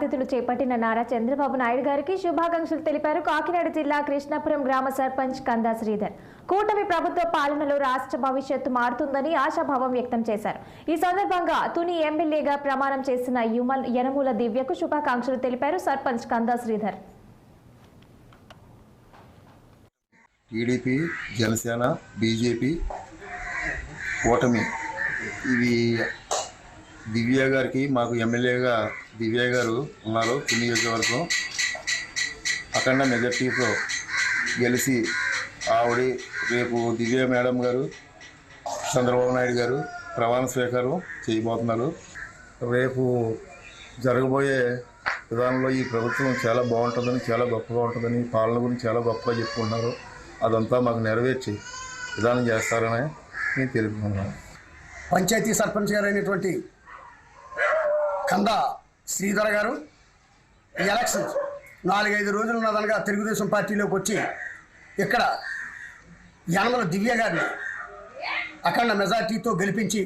బాధ్యతలు చేపట్టిన నారా చంద్రబాబు నాయుడు గారికి శుభాకాంక్షలు తెలిపారు కాకినాడ జిల్లా కృష్ణాపురం గ్రామ సర్పంచ్ కందా శ్రీధర్. కూటమి ప్రభుత్వ పాలనలో రాష్ట్ర భవిష్యత్తు మారుతుందని ఆశాభావం వ్యక్తం చేశారు. ఈ సందర్భంగా తుని ఎమ్మెల్యేగా ప్రమాణం చేసిన యనమూల దివ్యకు శుభాకాంక్షలు తెలిపారు సర్పంచ్ కందా శ్రీధర్. టీడీపీ, జనసేన, బీజేపీ కూటమి ఇవి దివ్య గారికి మాకు ఎమ్మెల్యేగా దివ్య గారు ఉన్నారు. నియోజకవర్గం అఖండ మెజార్టీతో గెలిచి ఆవిడ రేపు దివ్య మేడం గారు చంద్రబాబు నాయుడు గారు ప్రమాణ స్వీకారం చేయబోతున్నారు. రేపు జరగబోయే విధానంలో ఈ ప్రభుత్వం చాలా బాగుంటుందని, చాలా గొప్పగా ఉంటుందని, పాలన గురించి చాలా గొప్పగా చెప్పుకుంటున్నారు. అదంతా మాకు నెరవేర్చి విధానం చేస్తారని నేను తెలుపుకున్నాను. పంచాయతీ సర్పంచ్ గారు అయినటువంటి కందా శ్రీధర్ గారు ఈ ఎలక్షన్స్ 4-5 రోజులు ఉన్నదనగా తెలుగుదేశం పార్టీలోకి వచ్చి ఇక్కడ యనమల దివ్య గారిని అఖండ మెజార్టీతో గెలిపించి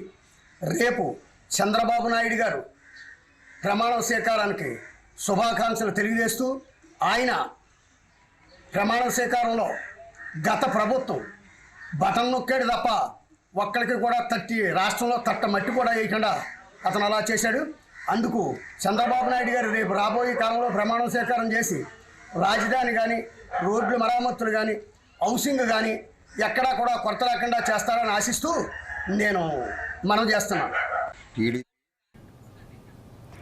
రేపు చంద్రబాబు నాయుడు గారు ప్రమాణ స్వీకారానికి శుభాకాంక్షలు తెలియజేస్తూ ఆయన ప్రమాణ స్వీకారంలో గత ప్రభుత్వం బటన్ నొక్కాడు తప్ప ఒక్కడికి కూడా రాష్ట్రంలో తట్ట మట్టి కూడా వేయకుండా అతను అలా చేశాడు. అందుకు చంద్రబాబు నాయుడు గారు రేపు రాబోయే కాలంలో ప్రమాణ స్వీకారం చేసి రాజధాని కానీ, రోడ్ల మరమ్మతులు కానీ, హౌసింగ్ కానీ ఎక్కడా కూడా కొరత లేకుండా చేస్తారని ఆశిస్తూ నేను మనవి చేస్తున్నాను.